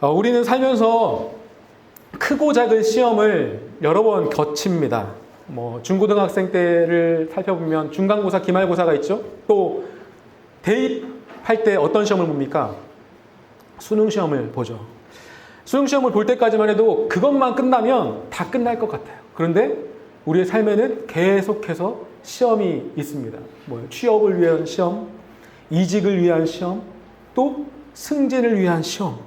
우리는 살면서 크고 작은 시험을 여러 번 거칩니다. 중고등학생 때를 살펴보면 중간고사, 기말고사가 있죠. 또 대입할 때 어떤 시험을 봅니까? 수능 시험을 보죠. 수능 시험을 볼 때까지만 해도 그것만 끝나면 다 끝날 것 같아요. 그런데 우리의 삶에는 계속해서 시험이 있습니다. 취업을 위한 시험, 이직을 위한 시험, 또 승진을 위한 시험.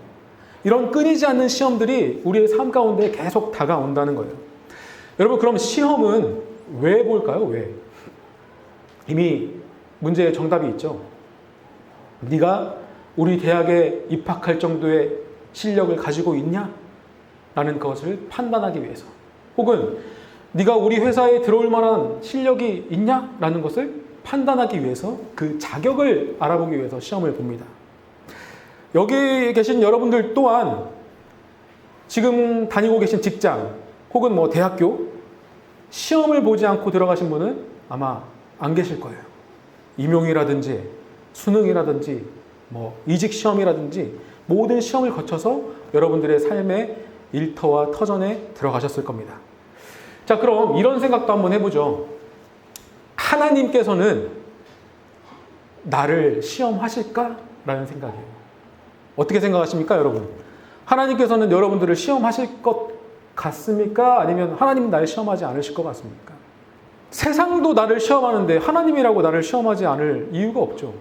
이런 끊이지 않는 시험들이 우리의 삶 가운데 계속 다가온다는 거예요. 여러분, 그럼 시험은 왜 볼까요? 왜? 이미 문제의 정답이 있죠. 네가 우리 대학에 입학할 정도의 실력을 가지고 있냐? 라는 것을 판단하기 위해서. 혹은 네가 우리 회사에 들어올 만한 실력이 있냐? 라는 것을 판단하기 위해서, 그 자격을 알아보기 위해서 시험을 봅니다. 여기 계신 여러분들 또한 지금 다니고 계신 직장 혹은 대학교, 시험을 보지 않고 들어가신 분은 아마 안 계실 거예요. 임용이라든지 수능이라든지 이직 시험이라든지 모든 시험을 거쳐서 여러분들의 삶의 일터와 터전에 들어가셨을 겁니다. 자, 그럼 이런 생각도 한번 해보죠. 하나님께서는 나를 시험하실까? 라는 생각이에요. 어떻게 생각하십니까, 여러분? 하나님께서는 여러분들을 시험하실 것 같습니까? 아니면 하나님은 나를 시험하지 않으실 것 같습니까? 세상도 나를 시험하는데 하나님이라고 나를 시험하지 않을 이유가 없죠.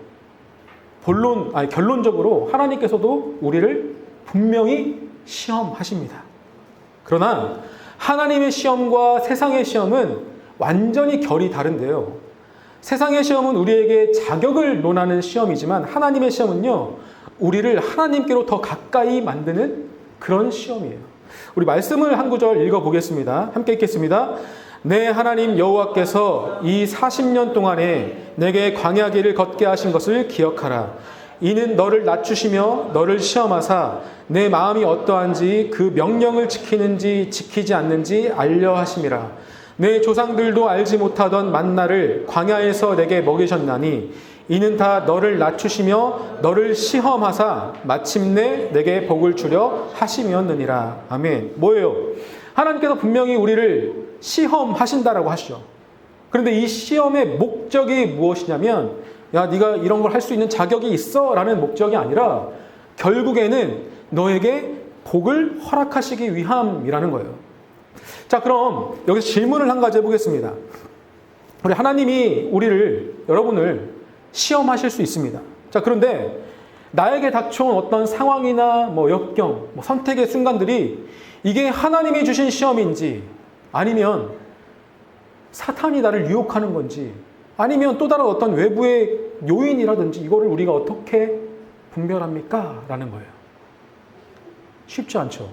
결론적으로 하나님께서도 우리를 분명히 시험하십니다. 그러나 하나님의 시험과 세상의 시험은 완전히 결이 다른데요. 세상의 시험은 우리에게 자격을 논하는 시험이지만 하나님의 시험은요, 우리를 하나님께로 더 가까이 만드는 그런 시험이에요. 우리 말씀을 한 구절 읽어보겠습니다. 함께 읽겠습니다. 내 하나님 여호와께서 이 40년 동안에 내게 광야 길을 걷게 하신 것을 기억하라. 이는 너를 낮추시며 너를 시험하사 내 마음이 어떠한지 그 명령을 지키는지 지키지 않는지 알려 하심이라. 내 조상들도 알지 못하던 만나를 광야에서 내게 먹이셨나니 이는 다 너를 낮추시며 너를 시험하사 마침내 내게 복을 주려 하심이었느니라. 아멘. 뭐예요? 하나님께서 분명히 우리를 시험하신다라고 하시죠. 그런데 이 시험의 목적이 무엇이냐면, 야, 네가 이런 걸 할 수 있는 자격이 있어? 라는 목적이 아니라 결국에는 너에게 복을 허락하시기 위함이라는 거예요. 자, 그럼 여기서 질문을 한 가지 해보겠습니다. 우리 하나님이 여러분을 시험하실 수 있습니다. 자, 그런데 나에게 닥쳐온 어떤 상황이나 역경, 선택의 순간들이 이게 하나님이 주신 시험인지, 아니면 사탄이 나를 유혹하는 건지, 아니면 또 다른 어떤 외부의 요인이라든지, 이거를 우리가 어떻게 분별합니까? 라는 거예요. 쉽지 않죠.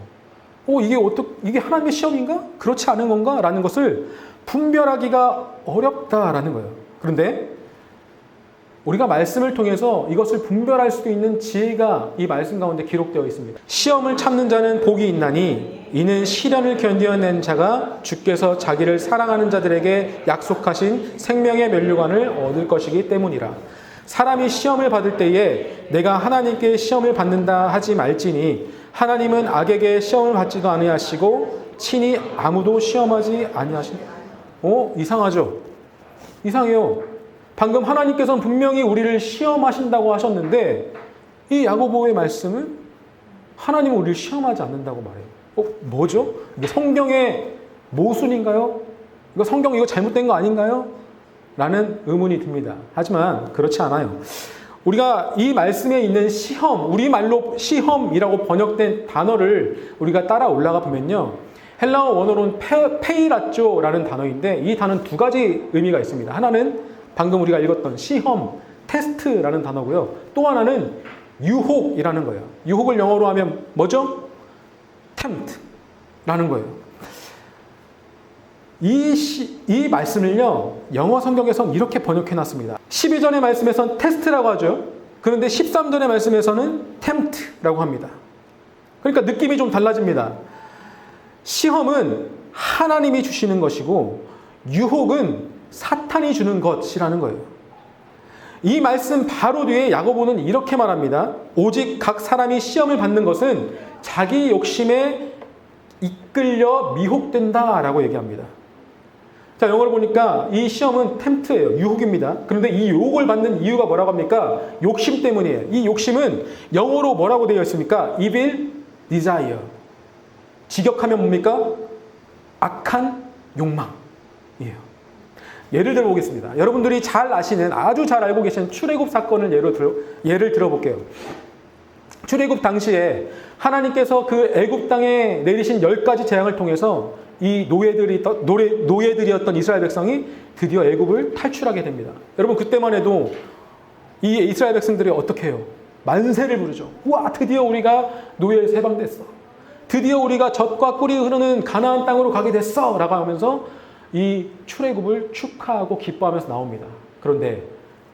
이게 하나님의 시험인가? 그렇지 않은 건가? 라는 것을 분별하기가 어렵다라는 거예요. 그런데 우리가 말씀을 통해서 이것을 분별할 수 있는 지혜가 이 말씀 가운데 기록되어 있습니다. 시험을 참는 자는 복이 있나니 이는 시련을 견뎌낸 자가 주께서 자기를 사랑하는 자들에게 약속하신 생명의 면류관을 얻을 것이기 때문이라. 사람이 시험을 받을 때에 내가 하나님께 시험을 받는다 하지 말지니 하나님은 악에게 시험을 받지도 아니하시고 친히 아무도 시험하지 아니하신다. 이상하죠? 이상해요. 방금 하나님께서는 분명히 우리를 시험하신다고 하셨는데 이 야고보의 말씀은 하나님은 우리를 시험하지 않는다고 말해요. 뭐죠? 이게 성경의 모순인가요? 성경 이거 잘못된 거 아닌가요? 라는 의문이 듭니다. 하지만 그렇지 않아요. 우리가 이 말씀에 있는 시험, 우리말로 시험이라고 번역된 단어를 우리가 따라 올라가 보면요, 헬라어 원어로는 페이라쪼라는 단어인데 이 단어는 두 가지 의미가 있습니다. 하나는 방금 우리가 읽었던 시험, 테스트라는 단어고요. 또 하나는 유혹이라는 거예요. 유혹을 영어로 하면 뭐죠? tempt라는 거예요. 이 말씀을요, 영어 성경에서는 이렇게 번역해 놨습니다. 12절의 말씀에서는 테스트라고 하죠. 그런데 13절의 말씀에서는 tempt라고 합니다. 그러니까 느낌이 좀 달라집니다. 시험은 하나님이 주시는 것이고 유혹은 사탄이 주는 것이라는 거예요. 이 말씀 바로 뒤에 야고보는 이렇게 말합니다. 오직 각 사람이 시험을 받는 것은 자기 욕심에 이끌려 미혹된다라고 얘기합니다. 자, 영어를 보니까 이 시험은 템프트예요. 유혹입니다. 그런데 이 유혹을 받는 이유가 뭐라고 합니까? 욕심 때문이에요. 이 욕심은 영어로 뭐라고 되어 있습니까? evil desire. 직역하면 뭡니까? 악한 욕망이에요. 예를 들어 보겠습니다. 여러분들이 잘 아시는, 아주 잘 알고 계시는 출애굽 사건을 예를 들어볼게요. 출애굽 당시에 하나님께서 그 애굽 땅에 내리신 10가지 재앙을 통해서 이 노예들이었던 이스라엘 백성이 드디어 애굽을 탈출하게 됩니다. 여러분, 그때만 해도 이 이스라엘 백성들이 어떻게 해요? 만세를 부르죠. 우와, 드디어 우리가 노예에서 해방됐어. 드디어 우리가 젖과 꿀이 흐르는 가나안 땅으로 가게 됐어 라고 하면서 이 출애굽을 축하하고 기뻐하면서 나옵니다. 그런데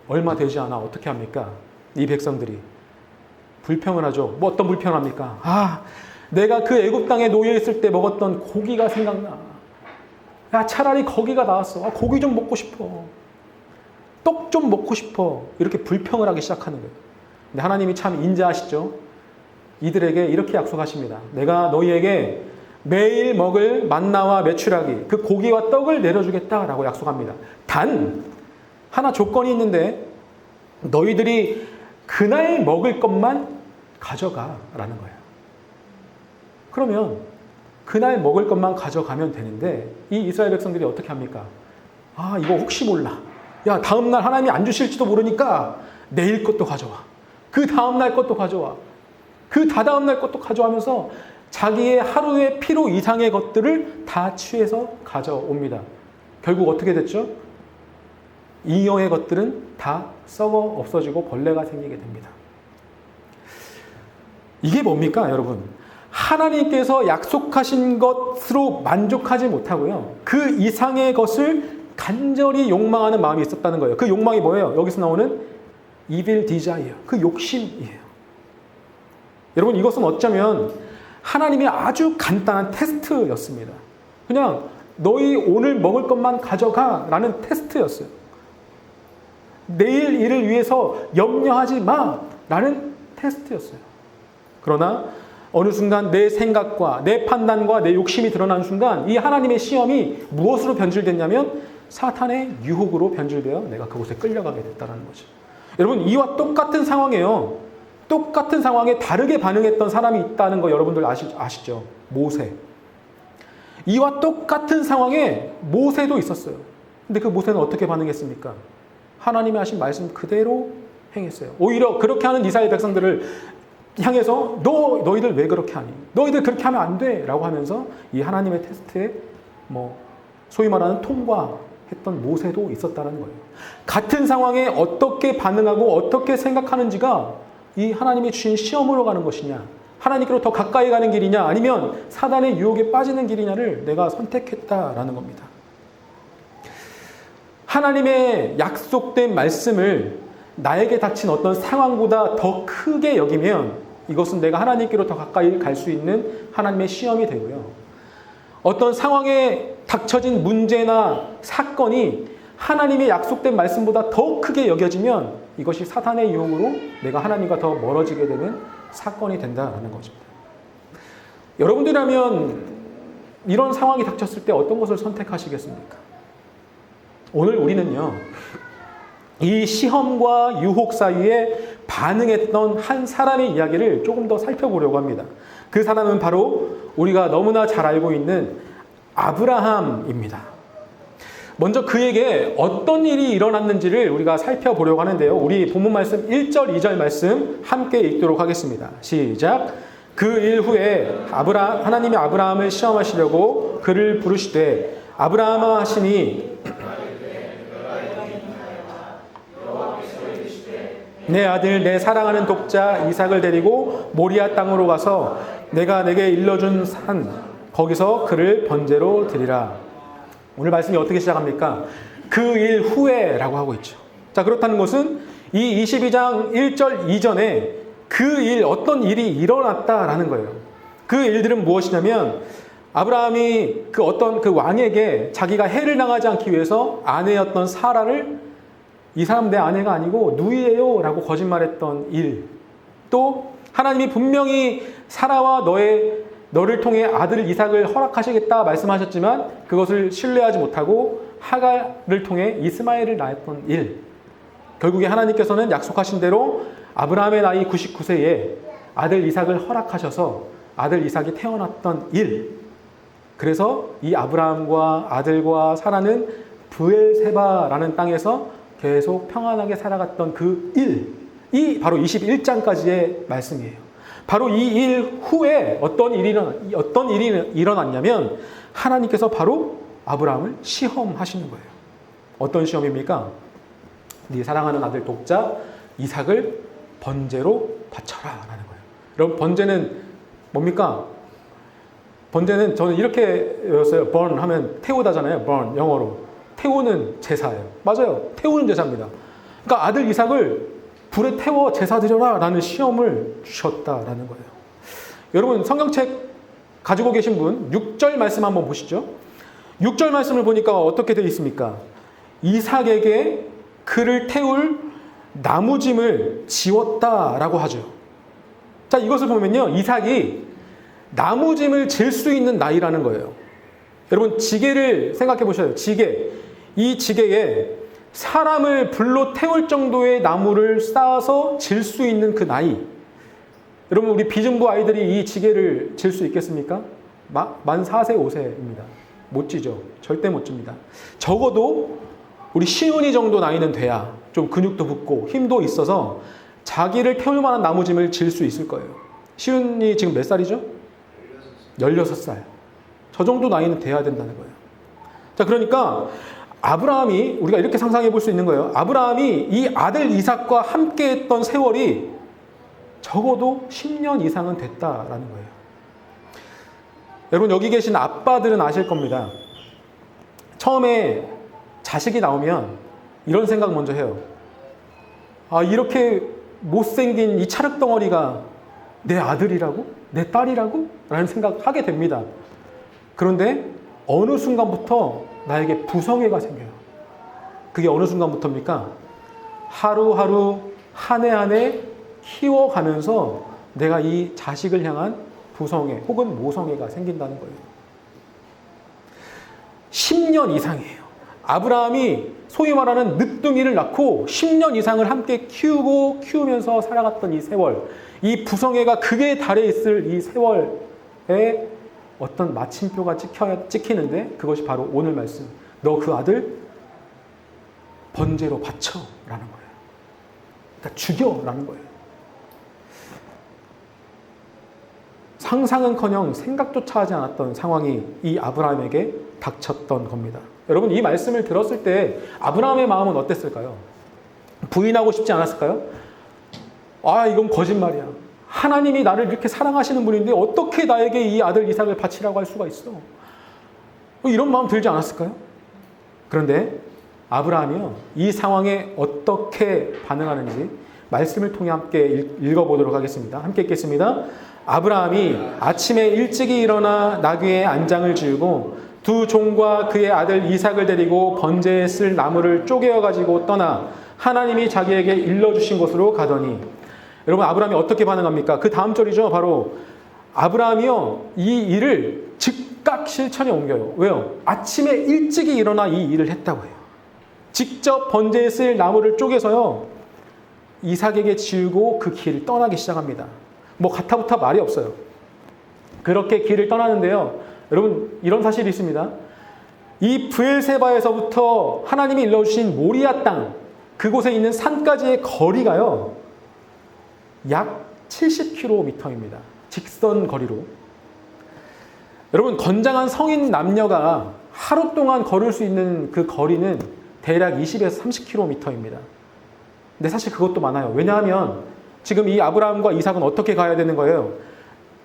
얼마 되지 않아 어떻게 합니까? 이 백성들이 불평을 하죠. 뭐 어떤 불평을 합니까? 내가 그 애굽 땅에 노예 있을 때 먹었던 고기가 생각나. 야, 차라리 거기가 나왔어. 고기 좀 먹고 싶어. 떡 좀 먹고 싶어. 이렇게 불평을 하기 시작하는 거예요. 근데 하나님이 참 인자하시죠. 이들에게 이렇게 약속하십니다. 내가 너희에게 매일 먹을 만나와 메추라기, 그 고기와 떡을 내려주겠다라고 약속합니다. 단 하나 조건이 있는데 너희들이 그날 먹을 것만 가져가라는 거예요. 그러면 그날 먹을 것만 가져가면 되는데 이 이스라엘 백성들이 어떻게 합니까? 이거 혹시 몰라. 야, 다음날 하나님이 안 주실지도 모르니까 내일 것도 가져와. 그 다음날 것도 가져와. 그 다다음날 것도 가져가면서 자기의 하루의 필요 이상의 것들을 다 취해서 가져옵니다. 결국 어떻게 됐죠? 잉여의 것들은 다 썩어 없어지고 벌레가 생기게 됩니다. 이게 뭡니까, 여러분? 하나님께서 약속하신 것으로 만족하지 못하고요. 그 이상의 것을 간절히 욕망하는 마음이 있었다는 거예요. 그 욕망이 뭐예요? 여기서 나오는 evil desire, 그 욕심이에요. 여러분, 이것은 어쩌면 하나님의 아주 간단한 테스트였습니다. 그냥 너희 오늘 먹을 것만 가져가 라는 테스트였어요. 내일 일을 위해서 염려하지 마 라는 테스트였어요. 그러나 어느 순간 내 생각과 내 판단과 내 욕심이 드러나는 순간 이 하나님의 시험이 무엇으로 변질됐냐면 사탄의 유혹으로 변질되어 내가 그곳에 끌려가게 됐다는 거죠. 여러분, 이와 똑같은 상황이에요. 똑같은 상황에 다르게 반응했던 사람이 있다는 거 여러분들 아시죠? 모세. 이와 똑같은 상황에 모세도 있었어요. 근데 그 모세는 어떻게 반응했습니까? 하나님이 하신 말씀 그대로 행했어요. 오히려 그렇게 하는 이스라엘 백성들을 향해서 너희들 왜 그렇게 하니? 너희들 그렇게 하면 안 돼! 라고 하면서 이 하나님의 테스트에 소위 말하는 통과했던 모세도 있었다는 거예요. 같은 상황에 어떻게 반응하고 어떻게 생각하는지가 이 하나님이 주신 시험으로 가는 것이냐, 하나님께로 더 가까이 가는 길이냐, 아니면 사단의 유혹에 빠지는 길이냐를 내가 선택했다라는 겁니다. 하나님의 약속된 말씀을 나에게 닥친 어떤 상황보다 더 크게 여기면 이것은 내가 하나님께로 더 가까이 갈 수 있는 하나님의 시험이 되고요. 어떤 상황에 닥쳐진 문제나 사건이 하나님의 약속된 말씀보다 더 크게 여겨지면 이것이 사탄의 유혹으로 내가 하나님과 더 멀어지게 되는 사건이 된다는 것입니다. 여러분들이라면 이런 상황이 닥쳤을 때 어떤 것을 선택하시겠습니까? 오늘 우리는요, 이 시험과 유혹 사이에 반응했던 한 사람의 이야기를 조금 더 살펴보려고 합니다. 그 사람은 바로 우리가 너무나 잘 알고 있는 아브라함입니다. 먼저 그에게 어떤 일이 일어났는지를 우리가 살펴보려고 하는데요. 우리 본문 말씀 1절, 2절 말씀 함께 읽도록 하겠습니다. 시작. 그 일 후에 하나님이 아브라함을 시험하시려고 그를 부르시되 아브라함아 하시니 내 아들 내 사랑하는 독자 이삭을 데리고 모리아 땅으로 가서 내가 내게 일러준 산 거기서 그를 번제로 드리라. 오늘 말씀이 어떻게 시작합니까? 그 일 후에라고 하고 있죠. 자, 그렇다는 것은 이 22장 1절 이전에 그 일, 어떤 일이 일어났다라는 거예요. 그 일들은 무엇이냐면 아브라함이 그 어떤 그 왕에게 자기가 해를 당하지 않기 위해서 아내였던 사라를 이 사람 내 아내가 아니고 누이예요 라고 거짓말했던 일, 또 하나님이 분명히 사라와 너를 통해 아들 이삭을 허락하시겠다 말씀하셨지만 그것을 신뢰하지 못하고 하갈을 통해 이스마엘을 낳았던 일. 결국에 하나님께서는 약속하신 대로 아브라함의 나이 99세에 아들 이삭을 허락하셔서 아들 이삭이 태어났던 일. 그래서 이 아브라함과 아들과 사라는 브엘세바라는 땅에서 계속 평안하게 살아갔던 그 일이 바로 21장까지의 말씀이에요. 바로 이 일 후에 어떤 일이 일어났냐면 하나님께서 바로 아브라함을 시험하시는 거예요. 어떤 시험입니까? 네 사랑하는 아들 독자 이삭을 번제로 바쳐라 라는 거예요. 여러분, 번제는 뭡니까? 번제는 저는 이렇게 외웠어요. burn 하면 태우다잖아요. burn 영어로. 태우는 제사예요. 맞아요. 태우는 제사입니다. 그러니까 아들 이삭을 불에 태워 제사 드려라 라는 시험을 주셨다라는 거예요. 여러분, 성경책 가지고 계신 분 6절 말씀 한번 보시죠. 6절 말씀을 보니까 어떻게 되어 있습니까? 이삭에게 그를 태울 나무짐을 지웠다라고 하죠. 자, 이것을 보면요, 이삭이 나무짐을 질 수 있는 나이라는 거예요. 여러분, 지게를 생각해 보셔요. 지게. 이 지게에 사람을 불로 태울 정도의 나무를 쌓아서 질 수 있는 그 나이. 여러분, 우리 비전부 아이들이 이 지게를 질 수 있겠습니까? 만 4세, 5세입니다. 못 지죠. 절대 못 집니다. 적어도 우리 시은이 정도 나이는 돼야 좀 근육도 붙고 힘도 있어서 자기를 태울 만한 나무짐을 질 수 있을 거예요. 시은이 지금 몇 살이죠? 16살. 저 정도 나이는 돼야 된다는 거예요. 자, 그러니까 아브라함이, 우리가 이렇게 상상해 볼 수 있는 거예요. 아브라함이 이 아들 이삭과 함께 했던 세월이 적어도 10년 이상은 됐다라는 거예요. 여러분, 여기 계신 아빠들은 아실 겁니다. 처음에 자식이 나오면 이런 생각 먼저 해요. 아, 이렇게 못생긴 이 찰흙덩어리가 내 아들이라고? 내 딸이라고? 라는 생각하게 됩니다. 그런데 어느 순간부터 나에게 부성애가 생겨요. 그게 어느 순간부터입니까? 하루하루 한 해 한 해 키워가면서 내가 이 자식을 향한 부성애 혹은 모성애가 생긴다는 거예요. 10년 이상이에요. 아브라함이 소위 말하는 늦둥이를 낳고 10년 이상을 함께 키우면서 살아갔던 이 세월, 이 부성애가 극에 달해 있을 이 세월에 어떤 마침표가 찍히는데 그것이 바로 오늘 말씀. 너 그 아들 번제로 바쳐라는 거예요. 그러니까 죽여라는 거예요. 상상은커녕 생각조차 하지 않았던 상황이 이 아브라함에게 닥쳤던 겁니다. 여러분, 이 말씀을 들었을 때 아브라함의 마음은 어땠을까요? 부인하고 싶지 않았을까요? 아, 이건 거짓말이야. 하나님이 나를 이렇게 사랑하시는 분인데 어떻게 나에게 이 아들 이삭을 바치라고 할 수가 있어? 이런 마음 들지 않았을까요? 그런데 아브라함이요, 이 상황에 어떻게 반응하는지 말씀을 통해 함께 읽어보도록 하겠습니다. 함께 읽겠습니다. 아브라함이 아침에 일찍이 일어나 나귀의 안장을 지우고 두 종과 그의 아들 이삭을 데리고 번제에 쓸 나무를 쪼개어 가지고 떠나 하나님이 자기에게 일러주신 곳으로 가더니, 여러분, 아브라함이 어떻게 반응합니까? 그 다음 절이죠. 바로 아브라함이요, 이 일을 즉각 실천에 옮겨요. 왜요? 아침에 일찍이 일어나 이 일을 했다고 해요. 직접 번제에 쓸 나무를 쪼개서요, 이삭에게 지우고 그 길을 떠나기 시작합니다. 뭐 가타부타 말이 없어요. 그렇게 길을 떠나는데요, 여러분, 이런 사실이 있습니다. 이 브엘세바에서부터 하나님이 일러주신 모리아 땅, 그곳에 있는 산까지의 거리가요, 약 70km입니다. 직선 거리로. 여러분, 건장한 성인 남녀가 하루 동안 걸을 수 있는 그 거리는 대략 20에서 30km입니다. 근데 사실 그것도 많아요. 왜냐하면 지금 이 아브라함과 이삭은 어떻게 가야 되는 거예요?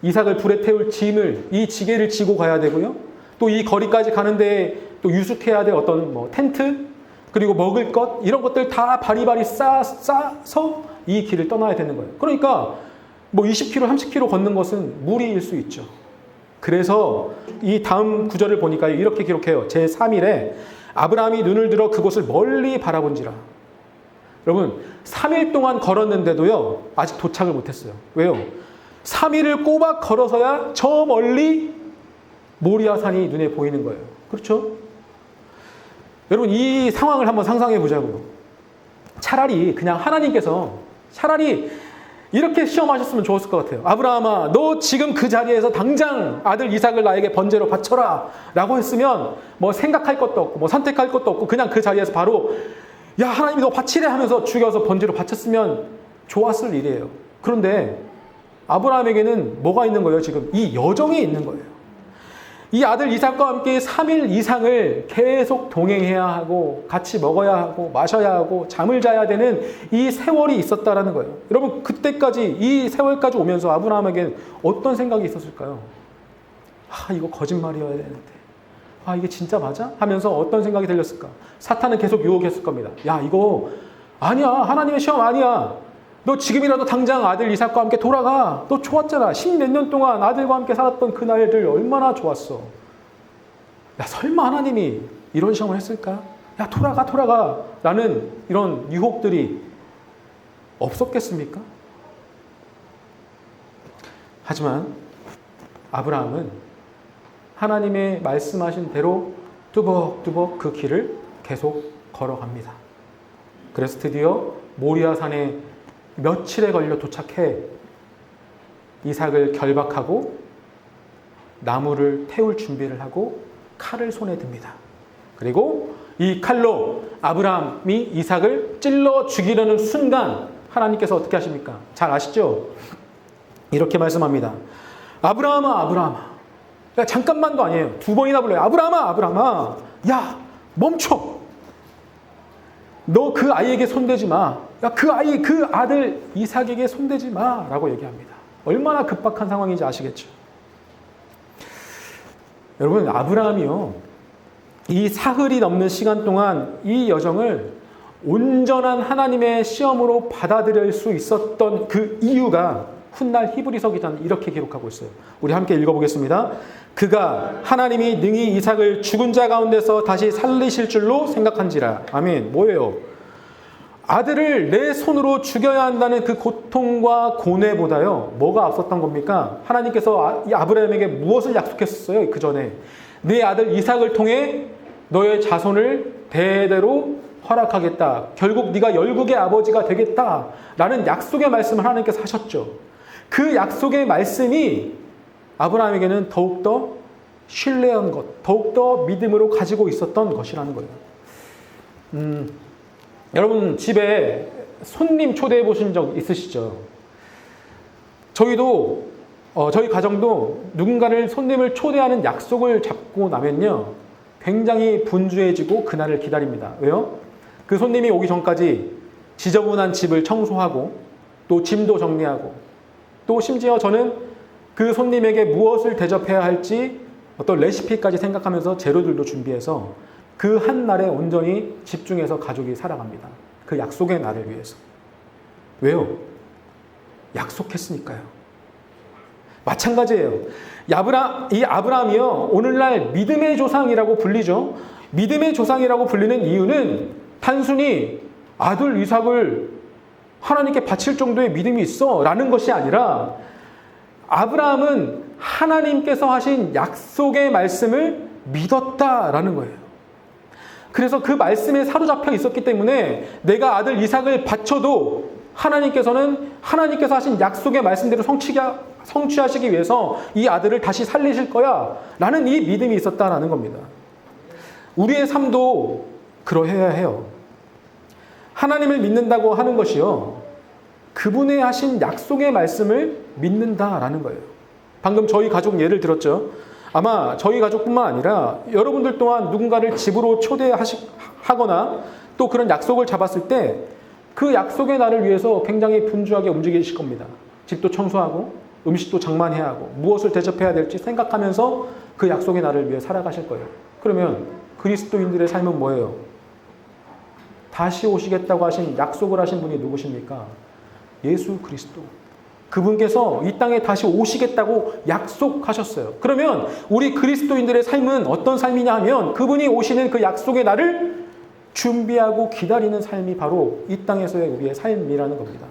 이삭을 불에 태울 짐을, 이 지게를 지고 가야 되고요. 또 이 거리까지 가는데 또 유숙해야 될 어떤 텐트, 그리고 먹을 것, 이런 것들 다 바리바리 싸서 이 길을 떠나야 되는 거예요. 그러니까 20km, 30km 걷는 것은 무리일 수 있죠. 그래서 이 다음 구절을 보니까 이렇게 기록해요. 제3일에 아브라함이 눈을 들어 그곳을 멀리 바라본지라. 여러분 3일 동안 걸었는데도요 아직 도착을 못했어요. 왜요? 3일을 꼬박 걸어서야 저 멀리 모리아산이 눈에 보이는 거예요. 그렇죠? 여러분 이 상황을 한번 상상해 보자고요. 차라리 그냥 하나님께서 차라리 이렇게 시험하셨으면 좋았을 것 같아요. 아브라함아, 너 지금 그 자리에서 당장 아들 이삭을 나에게 번제로 바쳐라 라고 했으면 뭐 생각할 것도 없고 뭐 선택할 것도 없고 그냥 그 자리에서 바로 야 하나님이 너 바치래 하면서 죽여서 번제로 바쳤으면 좋았을 일이에요. 그런데 아브라함에게는 뭐가 있는 거예요? 지금 이 여정이 있는 거예요. 이 아들 이삭과 함께 3일 이상을 계속 동행해야 하고 같이 먹어야 하고 마셔야 하고 잠을 자야 되는 이 세월이 있었다라는 거예요. 여러분 그때까지 이 세월까지 오면서 아브라함에게는 어떤 생각이 있었을까요? 아 이거 거짓말이어야 되는데 아 이게 진짜 맞아? 하면서 어떤 생각이 들렸을까? 사탄은 계속 유혹했을 겁니다. 야 이거 아니야 하나님의 시험 아니야. 너 지금이라도 당장 아들 이삭과 함께 돌아가. 너 좋았잖아. 10몇 년 동안 아들과 함께 살았던 그 날들 얼마나 좋았어. 야 설마 하나님이 이런 시험을 했을까? 야 돌아가 라는 이런 유혹들이 없었겠습니까? 하지만 아브라함은 하나님의 말씀하신 대로 뚜벅뚜벅 그 길을 계속 걸어갑니다. 그래서 드디어 모리아산에 며칠에 걸려 도착해 이삭을 결박하고 나무를 태울 준비를 하고 칼을 손에 듭니다. 그리고 이 칼로 아브라함이 이삭을 찔러 죽이려는 순간 하나님께서 어떻게 하십니까? 잘 아시죠? 이렇게 말씀합니다. 아브라함아 아브라함아. 야, 잠깐만도 아니에요. 2번이나 불러요. 아브라함아 아브라함아. 야 멈춰. 너 그 아이에게 손대지 마. 야, 그 아들 이삭에게 손대지 마. 라고 얘기합니다. 얼마나 급박한 상황인지 아시겠죠? 여러분, 아브라함이요. 이 사흘이 넘는 시간 동안 이 여정을 온전한 하나님의 시험으로 받아들일 수 있었던 그 이유가 훗날 히브리서 기자는 이렇게 기록하고 있어요. 우리 함께 읽어보겠습니다. 그가 하나님이 능히 이삭을 죽은 자 가운데서 다시 살리실 줄로 생각한지라. 아멘. 뭐예요? 아들을 내 손으로 죽여야 한다는 그 고통과 고뇌보다요. 뭐가 앞섰던 겁니까? 하나님께서 아브라함에게 무엇을 약속했었어요? 그 전에. 네 아들 이삭을 통해 너의 자손을 대대로 허락하겠다. 결국 네가 열국의 아버지가 되겠다. 라는 약속의 말씀을 하나님께서 하셨죠. 그 약속의 말씀이 아브라함에게는 더욱더 신뢰한 것, 더욱더 믿음으로 가지고 있었던 것이라는 거예요. 여러분 집에 손님 초대해 보신 적 있으시죠? 저희도 저희 가정도 누군가를 손님을 초대하는 약속을 잡고 나면요 굉장히 분주해지고 그날을 기다립니다. 왜요? 그 손님이 오기 전까지 지저분한 집을 청소하고 또 짐도 정리하고 또 심지어 저는 그 손님에게 무엇을 대접해야 할지 어떤 레시피까지 생각하면서 재료들도 준비해서 그 한 날에 온전히 집중해서 가족이 살아갑니다. 그 약속의 날을 위해서. 왜요? 약속했으니까요. 마찬가지예요. 이 아브라함이요 오늘날 믿음의 조상이라고 불리죠. 믿음의 조상이라고 불리는 이유는 단순히 아들 이삭을 하나님께 바칠 정도의 믿음이 있어 라는 것이 아니라 아브라함은 하나님께서 하신 약속의 말씀을 믿었다라는 거예요. 그래서 그 말씀에 사로잡혀 있었기 때문에 내가 아들 이삭을 바쳐도 하나님께서 하신 약속의 말씀대로 성취하시기 위해서 이 아들을 다시 살리실 거야 라는 이 믿음이 있었다라는 겁니다. 우리의 삶도 그러해야 해요. 하나님을 믿는다고 하는 것이요 그분의 하신 약속의 말씀을 믿는다라는 거예요. 방금 저희 가족 예를 들었죠. 아마 저희 가족뿐만 아니라 여러분들 또한 누군가를 집으로 초대하거나 또 그런 약속을 잡았을 때 그 약속의 날을 위해서 굉장히 분주하게 움직이실 겁니다. 집도 청소하고 음식도 장만해야 하고 무엇을 대접해야 될지 생각하면서 그 약속의 날을 위해 살아가실 거예요. 그러면 그리스도인들의 삶은 뭐예요? 다시 오시겠다고 하신 약속을 하신 분이 누구십니까? 예수 그리스도. 그분께서 이 땅에 다시 오시겠다고 약속하셨어요. 그러면 우리 그리스도인들의 삶은 어떤 삶이냐 하면 그분이 오시는 그 약속의 날을 준비하고 기다리는 삶이 바로 이 땅에서의 우리의 삶이라는 겁니다.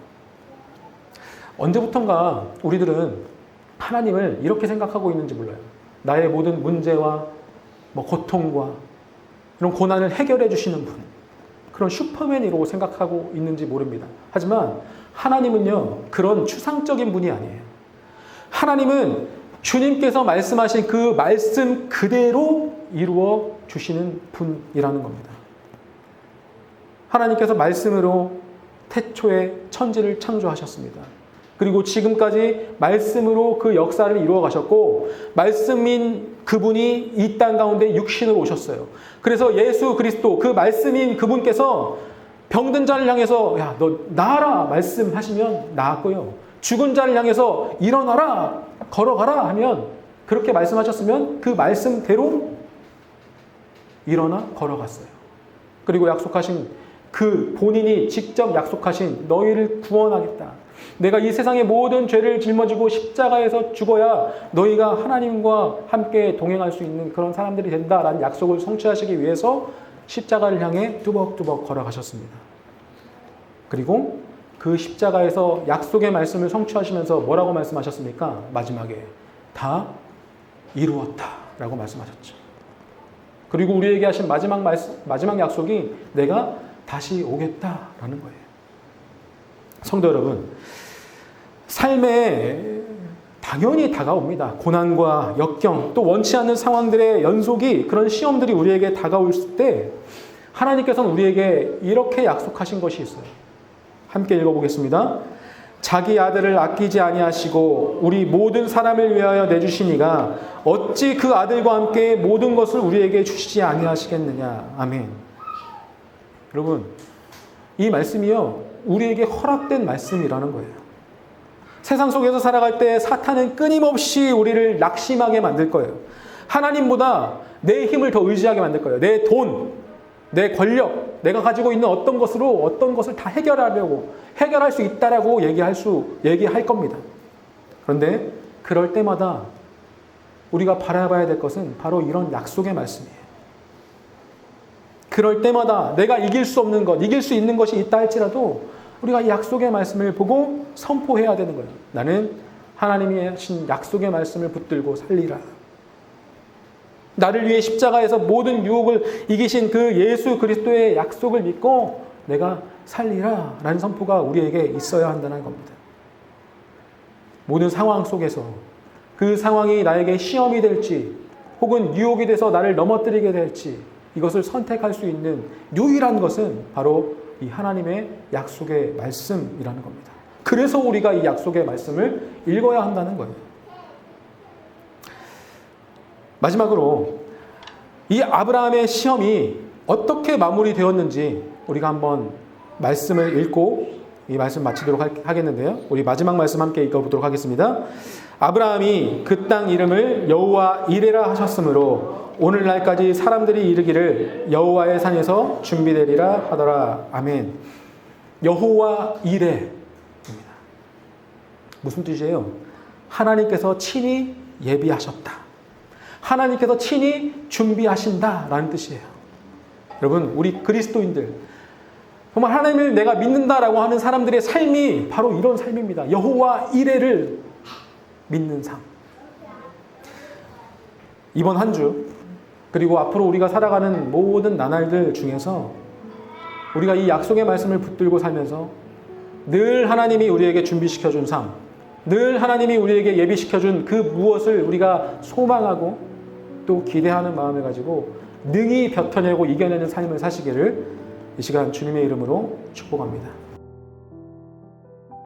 언제부턴가 우리들은 하나님을 이렇게 생각하고 있는지 몰라요. 나의 모든 문제와 고통과 이런 고난을 해결해 주시는 분, 그런 슈퍼맨이라고 생각하고 있는지 모릅니다. 하지만 하나님은요, 그런 추상적인 분이 아니에요. 하나님은 주님께서 말씀하신 그 말씀 그대로 이루어 주시는 분이라는 겁니다. 하나님께서 말씀으로 태초에 천지를 창조하셨습니다. 그리고 지금까지 말씀으로 그 역사를 이루어 가셨고, 말씀인 그분이 이 땅 가운데 육신으로 오셨어요. 그래서 예수 그리스도, 그 말씀인 그분께서 병든 자를 향해서 야, 너 나아라 말씀하시면 나았고요. 죽은 자를 향해서 일어나라, 걸어가라 하면, 그렇게 말씀하셨으면 그 말씀대로 일어나 걸어갔어요. 그리고 약속하신 그 본인이 직접 약속하신 너희를 구원하겠다. 내가 이 세상의 모든 죄를 짊어지고 십자가에서 죽어야 너희가 하나님과 함께 동행할 수 있는 그런 사람들이 된다라는 약속을 성취하시기 위해서 십자가를 향해 뚜벅뚜벅 걸어가셨습니다. 그리고 그 십자가에서 약속의 말씀을 성취하시면서 뭐라고 말씀하셨습니까? 마지막에 다 이루었다 라고 말씀하셨죠. 그리고 우리에게 하신 마지막 약속이 내가 다시 오겠다라는 거예요. 성도 여러분, 삶에 당연히 다가옵니다. 고난과 역경, 또 원치 않는 상황들의 연속이, 그런 시험들이 우리에게 다가올 때 하나님께서는 우리에게 이렇게 약속하신 것이 있어요. 함께 읽어보겠습니다. 자기 아들을 아끼지 아니하시고 우리 모든 사람을 위하여 내주시니가 어찌 그 아들과 함께 모든 것을 우리에게 주시지 아니하시겠느냐. 아멘. 여러분, 이 말씀이요, 우리에게 허락된 말씀이라는 거예요. 세상 속에서 살아갈 때 사탄은 끊임없이 우리를 낙심하게 만들 거예요. 하나님보다 내 힘을 더 의지하게 만들 거예요. 내 돈, 내 권력, 내가 가지고 있는 어떤 것으로 어떤 것을 다 해결할 수 있다라고 얘기할 겁니다. 그런데 그럴 때마다 우리가 바라봐야 될 것은 바로 이런 약속의 말씀이에요. 그럴 때마다 내가 이길 수 없는 것, 이길 수 있는 것이 있다 할지라도 우리가 이 약속의 말씀을 보고 선포해야 되는 거예요. 나는 하나님이 하신 약속의 말씀을 붙들고 살리라. 나를 위해 십자가에서 모든 유혹을 이기신 그 예수 그리스도의 약속을 믿고 내가 살리라 라는 선포가 우리에게 있어야 한다는 겁니다. 모든 상황 속에서 그 상황이 나에게 시험이 될지 혹은 유혹이 돼서 나를 넘어뜨리게 될지 이것을 선택할 수 있는 유일한 것은 바로 이 하나님의 약속의 말씀이라는 겁니다. 그래서 우리가 이 약속의 말씀을 읽어야 한다는 거예요. 마지막으로 이 아브라함의 시험이 어떻게 마무리되었는지 우리가 한번 말씀을 읽고 이 말씀 마치도록 하겠는데요. 우리 마지막 말씀 함께 읽어보도록 하겠습니다. 아브라함이 그 땅 이름을 여호와 이레라 하셨으므로 오늘날까지 사람들이 이르기를 여호와의 산에서 준비되리라 하더라. 아멘. 여호와 이레입니다. 무슨 뜻이에요? 하나님께서 친히 예비하셨다. 하나님께서 친히 준비하신다라는 뜻이에요. 여러분, 우리 그리스도인들 정말 하나님을 내가 믿는다라고 하는 사람들의 삶이 바로 이런 삶입니다. 여호와 이레를 믿는 삶. 이번 한 주 그리고 앞으로 우리가 살아가는 모든 나날들 중에서 우리가 이 약속의 말씀을 붙들고 살면서 늘 하나님이 우리에게 준비시켜준 삶, 늘 하나님이 우리에게 예비시켜준 그 무엇을 우리가 소망하고 또 기대하는 마음을 가지고 능히 버텨내고 이겨내는 삶을 사시기를 이 시간 주님의 이름으로 축복합니다.